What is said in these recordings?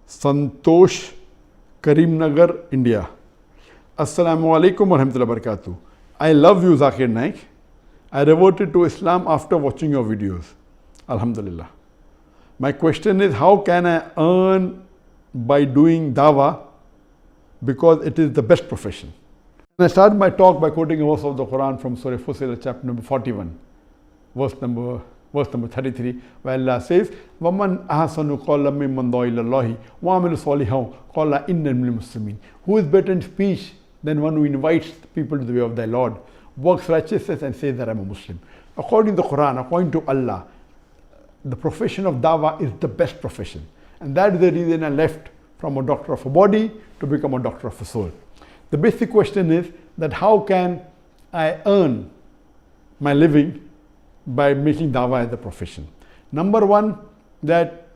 Santosh, Karimnagar, India. Assalamu alaikum wa rahmatullahi wa barakatuh. I love you, Zakir Naik. I reverted to Islam after watching your videos. Alhamdulillah. My question is, how can I earn by doing Dawah, because it is the best profession? And I started my talk by quoting a verse of the Quran from Surah Fussilat, chapter number 41, verse number 33, where Allah says, وَمَنْ أَحْسَنُ قَوْلًا مِمَّنْ دَعَا إِلَى اللَّهِ وَعَمِلَ صَالِحًا قَالَ إِنَّنِي مِنَ الْمُسْلِمِينَ. Who is better in speech than one who invites people to the way of thy Lord, works righteousness and says that I am a Muslim? According to the Quran, according to Allah, the profession of Dawah is the best profession. And that is the reason I left from a doctor of a body to become a doctor of a soul. The basic question is that how can I earn my living by making Dawah as a profession? Number one, that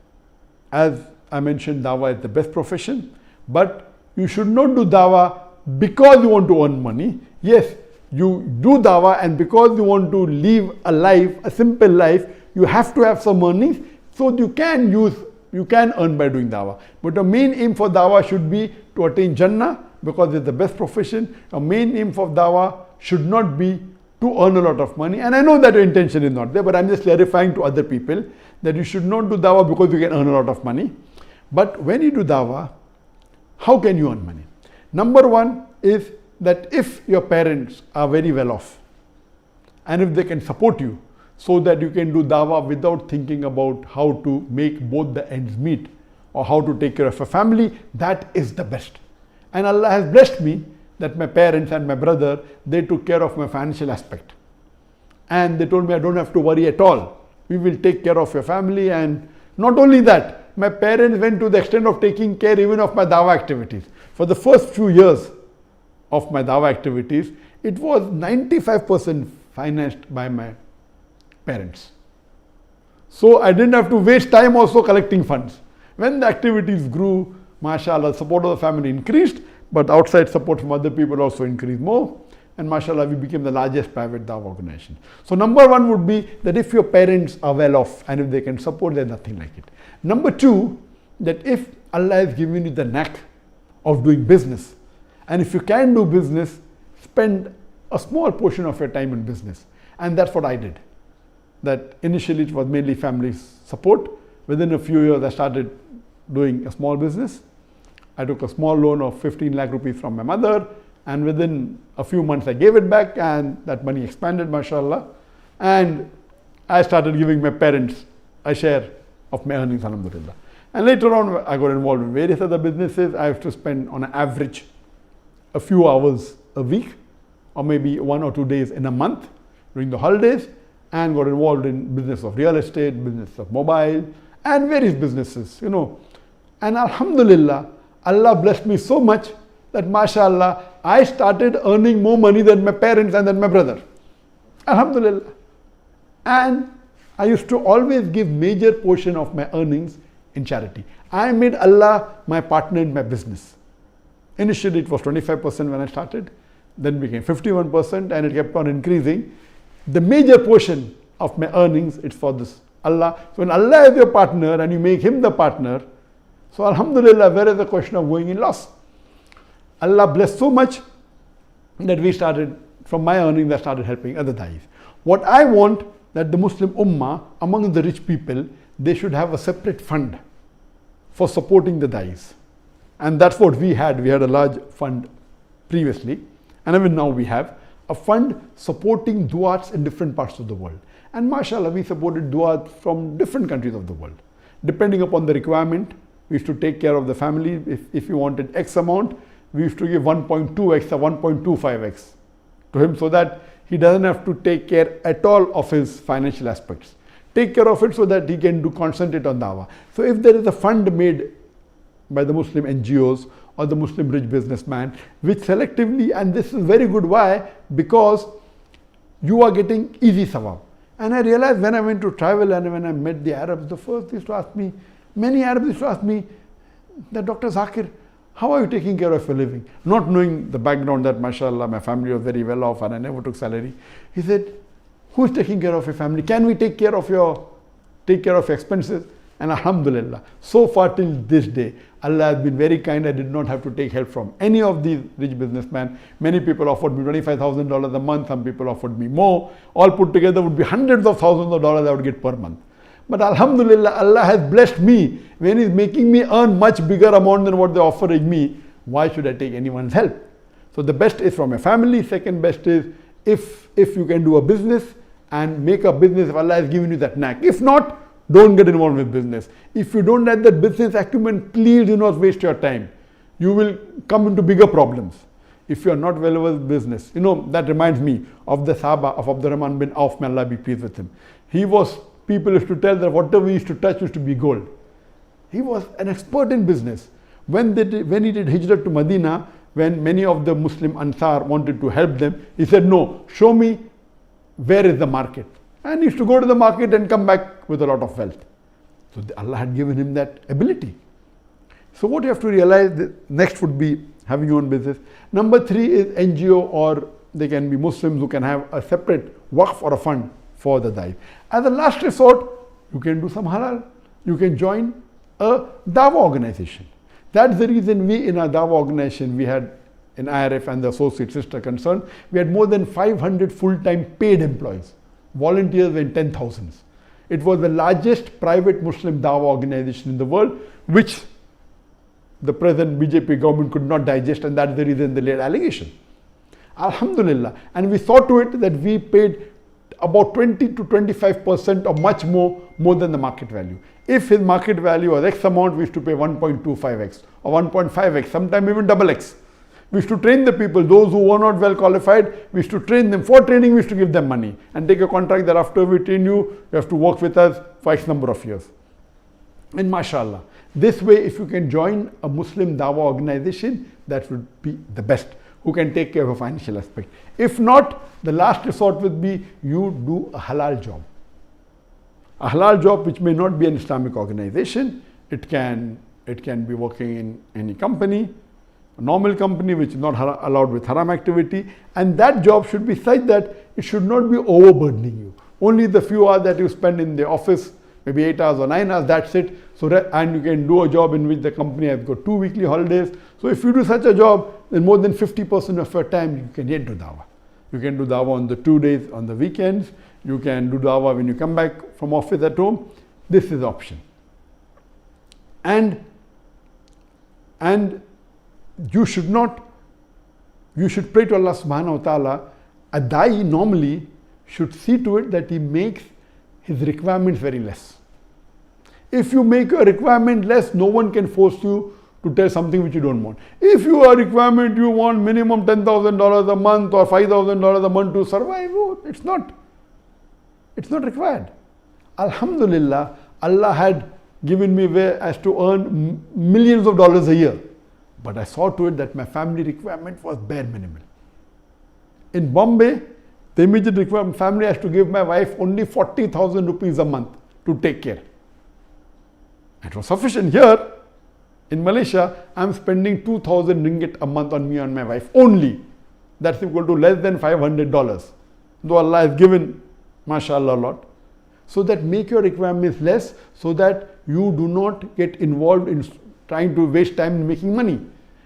as I mentioned, Dawah is the best profession, but you should not do Dawah because you want to earn money. Yes, you do Dawah, and because you want to live a life, a simple life, you have to have some earnings, so you can earn by doing Dawah. But the main aim for Dawah should be to attain Jannah, because it's the best profession. A main aim for Dawah should not be to earn a lot of money. And I know that your intention is not there, but I'm just clarifying to other people that you should not do Dawah because you can earn a lot of money. But when you do Dawah, how can you earn money? Number one is that if your parents are very well off, and if they can support you so that you can do Dawah without thinking about how to make both the ends meet or how to take care of a family, that is the best. And Allah has blessed me that my parents and my brother, they took care of my financial aspect. And they told me I don't have to worry at all. We will take care of your family. And not only that, my parents went to the extent of taking care even of my Dawah activities. For the first few years of my Dawah activities, it was 95% financed by my parents. So I didn't have to waste time also collecting funds. When the activities grew, mashallah, support of the family increased, but outside support from other people also increased more. And mashallah, we became the largest private Dawah organization. So number one would be that if your parents are well off and if they can support, there's nothing like it. Number two, that if Allah has given you the knack of doing business, and if you can do business, spend a small portion of your time in business. And that's what I did. That initially it was mainly family support. Within a few years, I started doing a small business. I took a small loan of 15 lakh rupees from my mother, and within a few months I gave it back, and that money expanded, mashallah. And I started giving my parents a share of my earnings, alhamdulillah. And later on, I got involved in various other businesses. I have to spend on an average a few hours a week, or maybe 1 or 2 days in a month during the holidays, and got involved in business of real estate, business of mobile, and various businesses, you know. And alhamdulillah, Allah blessed me so much that mashallah, I started earning more money than my parents and than my brother. Alhamdulillah. And I used to always give major portion of my earnings in charity. I made Allah my partner in my business. Initially it was 25% when I started, then became 51%, and it kept on increasing. The major portion of my earnings, it's for this Allah. So when Allah is your partner and you make him the partner, so alhamdulillah, where is the question of going in loss? Allah blessed so much that we started, from my earnings, I started helping other da'is. What I want, that the Muslim Ummah, among the rich people, they should have a separate fund for supporting the da'is. And that's what we had. We had a large fund previously, and even now we have a fund supporting du'ats in different parts of the world. And mashallah, we supported du'at from different countries of the world. Depending upon the requirement, we used to take care of the family. If you wanted X amount, we used to give 1.2x or 1.25x to him, so that he doesn't have to take care at all of his financial aspects. Take care of it so that he can concentrate on Dawah. So if there is a fund made by the Muslim NGOs or the Muslim rich businessman, which selectively, and this is very good, why? Because you are getting easy sawab. And I realized when I went to travel and when I met the Arabs, the first they used to ask me, many Arabs used to ask me, that Dr. Zakir, how are you taking care of your living? Not knowing the background that mashallah, my family was very well off and I never took salary. He said, who is taking care of your family? Can we take care of your expenses? And alhamdulillah, so far till this day, Allah has been very kind. I did not have to take help from any of these rich businessmen. Many people offered me $25,000 a month. Some people offered me more. All put together would be hundreds of thousands of dollars I would get per month. But alhamdulillah, Allah has blessed me. When He's making me earn much bigger amount than what they're offering me, why should I take anyone's help? So the best is from a family. Second best is if you can do a business and make a business if Allah has given you that knack. If not, don't get involved with business. If you don't have that business acumen, please do not waste your time. You will come into bigger problems if you are not well with business. That reminds me of the Sahaba of Abdurrahman bin Auf, may Allah be pleased with him. People used to tell that whatever he used to touch used to be gold. He was an expert in business. When he did hijrah to Medina, when many of the Muslim Ansar wanted to help them, he said, no, show me where is the market. And he used to go to the market and come back with a lot of wealth. So Allah had given him that ability. So what you have to realize, next would be having your own business. Number 3 is NGO, or they can be Muslims who can have a separate waqf or a fund for the da'i. As a last resort, you can do some halal. You can join a Dawah organization. That's the reason we in our Dawah organization, we had in IRF and the associate sister concerned, we had more than 500 full-time paid employees. Volunteers were in 10,000s. It was the largest private Muslim Dawah organization in the world, which the present BJP government could not digest, and that's the reason they laid allegation. Alhamdulillah. And we saw to it that we paid about 20 to 25% or much more than the market value. If his market value was X amount, we used to pay 1.25x or 1.5x, sometimes even double X. We used to train the people, those who were not well qualified, we used to train them. For training, we used to give them money and take a contract that after we train you, you have to work with us for X number of years. And mashallah, this way, if you can join a Muslim Dawah organization, that would be the best, who can take care of a financial aspect. If not, the last resort would be you do a halal job. A halal job which may not be an Islamic organization. It can be working in any company, a normal company which is not allowed with haram activity, and that job should be such that it should not be overburdening you. Only the few hours that you spend in the office, maybe 8 hours or 9 hours, that's it. And you can do a job in which the company has got 2 weekly holidays. So if you do such a job, then more than 50% of your time you can get to Dawah. You can do Dawah on the 2 days on the weekends. You can do Dawah when you come back from office at home. This is the option. And you should pray to Allah subhanahu wa ta'ala. A da'i normally should see to it that he makes his requirements very less. If you make your requirement less, no one can force you to tell something which you don't want. If your requirement, you want minimum $10,000 a month or $5,000 a month to survive, it's not required. Alhamdulillah, Allah had given me way as to earn millions of dollars a year. But I saw to it that my family requirement was bare minimum. In Bombay, the immediate requirement, family has to give my wife only 40,000 rupees a month to take care. It was sufficient. Here in Malaysia, I'm spending 2,000 ringgit a month on me and my wife only. That's equal to less than $500. Though Allah has given, mashallah, a lot. So that make your requirements less, so that you do not get involved in trying to waste time in making money.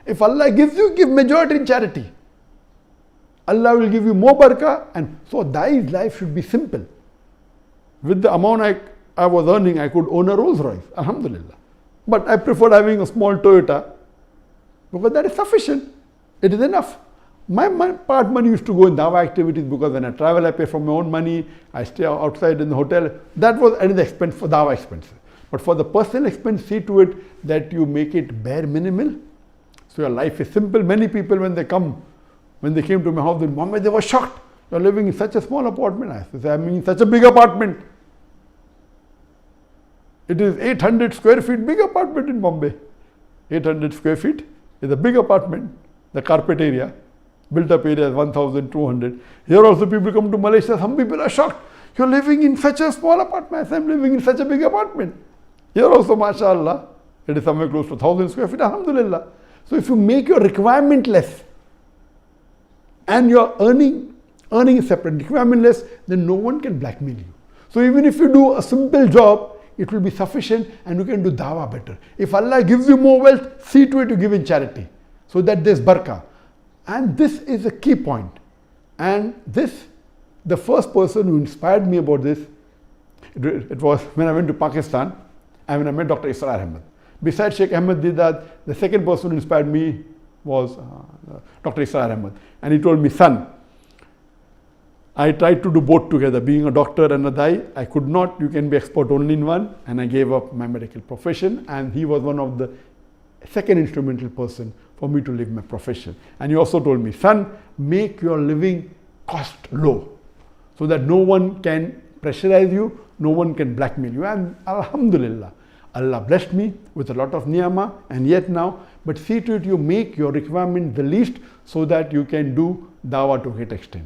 If Allah gives you, give majority in charity. Allah will give you more barakah, and so da'i's life should be simple. With the amount I was earning, I could own a Rolls Royce, alhamdulillah. But I preferred having a small Toyota because that is sufficient. It is enough. My part money used to go in Dawah activities because when I travel, I pay from my own money. I stay outside in the hotel. That was another expense for Dawah expenses. But for the personal expense, see to it that you make it bare minimal. So your life is simple. Many people, when they came to my house in Mohammed, they were shocked. You're living in such a small apartment. I said, I mean, such a big apartment. It is 800 square feet, big apartment in Bombay. 800 square feet is a big apartment. The carpet area, built up area is 1,200. Here also people come to Malaysia, some people are shocked. You're living in such a small apartment. I say, I'm living in such a big apartment. Here also, mashallah, it is somewhere close to 1,000 square feet, alhamdulillah. So if you make your requirement less and your earning is separate, requirement less, then no one can blackmail you. So even if you do a simple job, it will be sufficient and you can do dawah better. If Allah gives you more wealth, see to it you give in charity, so that there's barakah. And this is a key point. And this, the first person who inspired me about this, it was when I went to Pakistan and when I met Dr. Israr Ahmed. Besides Sheikh Ahmed Didat, the second person who inspired me was Dr. Israr Ahmed. And he told me, son, I tried to do both together, being a doctor and a dai. I could not, you can be expert only in one, and I gave up my medical profession, and he was one of the second instrumental person for me to leave my profession. And he also told me, son, make your living cost low, so that no one can pressurize you, no one can blackmail you. And alhamdulillah, Allah blessed me with a lot of niyama, and yet now, but see to it you make your requirement the least, so that you can do dawah to a great extent.